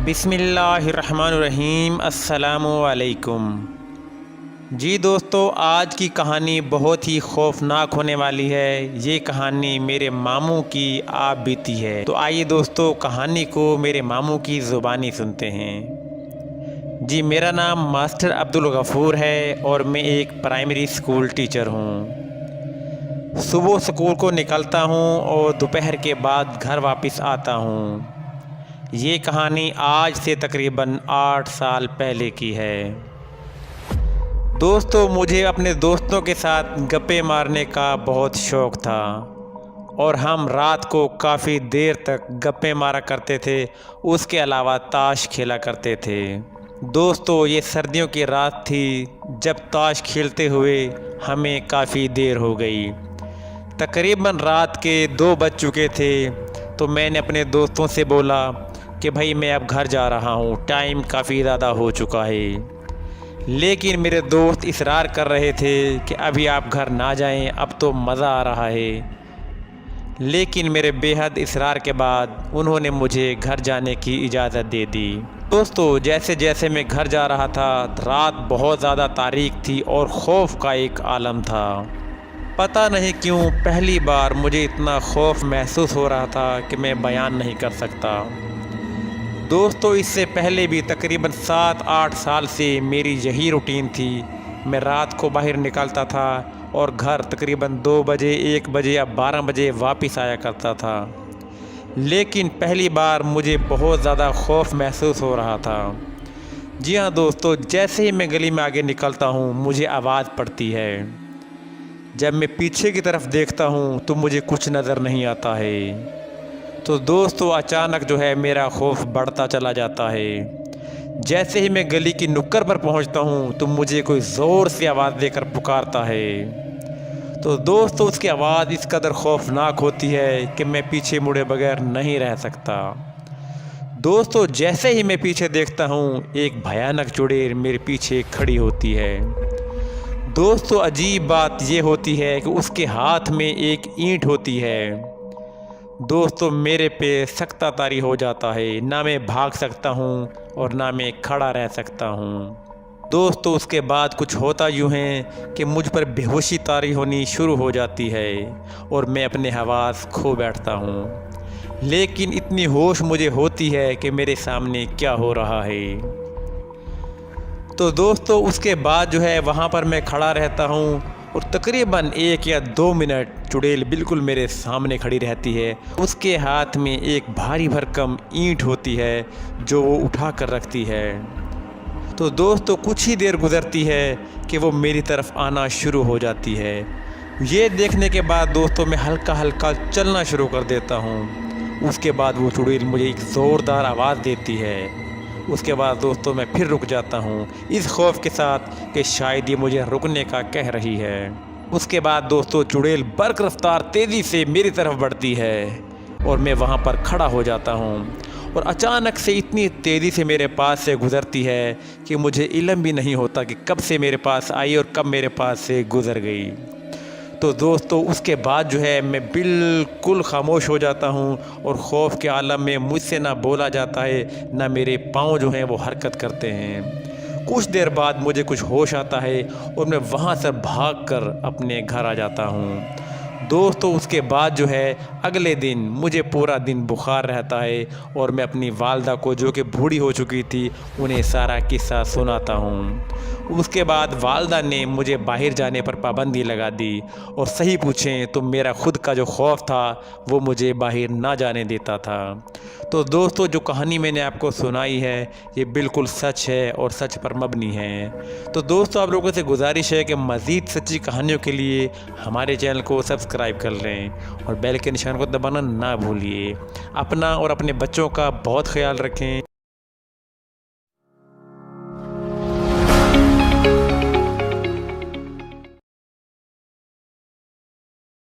بسم اللہ الرحمن الرحیم۔ السلام علیکم۔ جی دوستو، آج کی کہانی بہت ہی خوفناک ہونے والی ہے۔ یہ کہانی میرے ماموں کی آپ بیتی ہے، تو آئیے دوستو کہانی کو میرے ماموں کی زبانی سنتے ہیں۔ جی، میرا نام ماسٹر عبدالغفور ہے اور میں ایک پرائمری اسکول ٹیچر ہوں۔ صبح اسکول کو نکلتا ہوں اور دوپہر کے بعد گھر واپس آتا ہوں۔ یہ کہانی آج سے تقریباً 8 سال پہلے کی ہے۔ دوستو، مجھے اپنے دوستوں کے ساتھ گپے مارنے کا بہت شوق تھا اور ہم رات کو کافی دیر تک گپے مارا کرتے تھے۔ اس کے علاوہ تاش کھیلا کرتے تھے۔ دوستو، یہ سردیوں کی رات تھی جب تاش کھیلتے ہوئے ہمیں کافی دیر ہو گئی۔ تقریباً رات کے 2 بج چکے تھے، تو میں نے اپنے دوستوں سے بولا کہ بھائی میں اب گھر جا رہا ہوں، ٹائم کافی زیادہ ہو چکا ہے۔ لیکن میرے دوست اصرار کر رہے تھے کہ ابھی آپ گھر نہ جائیں، اب تو مزہ آ رہا ہے۔ لیکن میرے بے حد اصرار کے بعد انہوں نے مجھے گھر جانے کی اجازت دے دی۔ دوستو، جیسے جیسے میں گھر جا رہا تھا، رات بہت زیادہ تاریک تھی اور خوف کا ایک عالم تھا۔ پتہ نہیں کیوں پہلی بار مجھے اتنا خوف محسوس ہو رہا تھا کہ میں بیان نہیں کر سکتا۔ دوستو، اس سے پہلے بھی تقریباً 7-8 سال سے میری یہی روٹین تھی۔ میں رات کو باہر نکلتا تھا اور گھر تقریباً 2 بجے، 1 بجے یا 12 بجے واپس آیا کرتا تھا۔ لیکن پہلی بار مجھے بہت زیادہ خوف محسوس ہو رہا تھا۔ جی ہاں دوستو، جیسے ہی میں گلی میں آگے نکلتا ہوں مجھے آواز پڑتی ہے۔ جب میں پیچھے کی طرف دیکھتا ہوں تو مجھے کچھ نظر نہیں آتا ہے۔ تو دوستو، اچانک جو ہے میرا خوف بڑھتا چلا جاتا ہے۔ جیسے ہی میں گلی کی نکڑ پر پہنچتا ہوں تو مجھے کوئی زور سے آواز دے کر پکارتا ہے۔ تو دوستو، اس کی آواز اس قدر خوفناک ہوتی ہے کہ میں پیچھے مڑے بغیر نہیں رہ سکتا۔ دوستو، جیسے ہی میں پیچھے دیکھتا ہوں ایک بھیانک چڑیل میرے پیچھے کھڑی ہوتی ہے۔ دوستو، عجیب بات یہ ہوتی ہے کہ اس کے ہاتھ میں ایک اینٹ ہوتی ہے۔ دوستو، میرے پہ سختہ طاری ہو جاتا ہے، نہ میں بھاگ سکتا ہوں اور نہ میں کھڑا رہ سکتا ہوں۔ دوستو، اس کے بعد کچھ ہوتا یوں ہے کہ مجھ پر بے ہوشی طاری ہونی شروع ہو جاتی ہے اور میں اپنے حواس کھو بیٹھتا ہوں۔ لیکن اتنی ہوش مجھے ہوتی ہے کہ میرے سامنے کیا ہو رہا ہے۔ تو دوستو، اس کے بعد جو ہے وہاں پر میں کھڑا رہتا ہوں اور تقریباً 1 یا 2 منٹ چڑیل بالکل میرے سامنے کھڑی رہتی ہے۔ اس کے ہاتھ میں ایک بھاری بھرکم اینٹ ہوتی ہے جو وہ اٹھا کر رکھتی ہے۔ تو دوستو، کچھ ہی دیر گزرتی ہے کہ وہ میری طرف آنا شروع ہو جاتی ہے۔ یہ دیکھنے کے بعد دوستو میں ہلکا ہلکا چلنا شروع کر دیتا ہوں۔ اس کے بعد وہ چڑیل مجھے ایک زوردار آواز دیتی ہے۔ اس کے بعد دوستو میں پھر رک جاتا ہوں، اس خوف کے ساتھ کہ شاید یہ مجھے رکنے کا کہہ رہی ہے۔ اس کے بعد دوستو چڑیل برق رفتار تیزی سے میری طرف بڑھتی ہے اور میں وہاں پر کھڑا ہو جاتا ہوں اور اچانک سے اتنی تیزی سے میرے پاس سے گزرتی ہے کہ مجھے علم بھی نہیں ہوتا کہ کب سے میرے پاس آئی اور کب میرے پاس سے گزر گئی۔ تو دوستو، اس کے بعد جو ہے میں بالکل خاموش ہو جاتا ہوں اور خوف کے عالم میں مجھ سے نہ بولا جاتا ہے، نہ میرے پاؤں جو ہیں وہ حرکت کرتے ہیں۔ کچھ دیر بعد مجھے کچھ ہوش آتا ہے اور میں وہاں سے بھاگ کر اپنے گھر آ جاتا ہوں۔ دوستو، اس کے بعد جو ہے اگلے دن مجھے پورا دن بخار رہتا ہے اور میں اپنی والدہ کو، جو کہ بوڑھی ہو چکی تھی، انہیں سارا قصہ سناتا ہوں۔ اس کے بعد والدہ نے مجھے باہر جانے پر پابندی لگا دی اور صحیح پوچھیں تو میرا خود کا جو خوف تھا وہ مجھے باہر نہ جانے دیتا تھا۔ تو دوستو، جو کہانی میں نے آپ کو سنائی ہے یہ بالکل سچ ہے اور سچ پر مبنی ہے۔ تو دوستو، آپ لوگوں سے گزارش ہے کہ مزید سچی کہانیوں کے لیے ہمارے چینل کو سبسکرائب کر لیں اور بیل کے نشان کو دبانا نہ بھولیے۔ اپنا اور اپنے بچوں کا بہت خیال رکھیں۔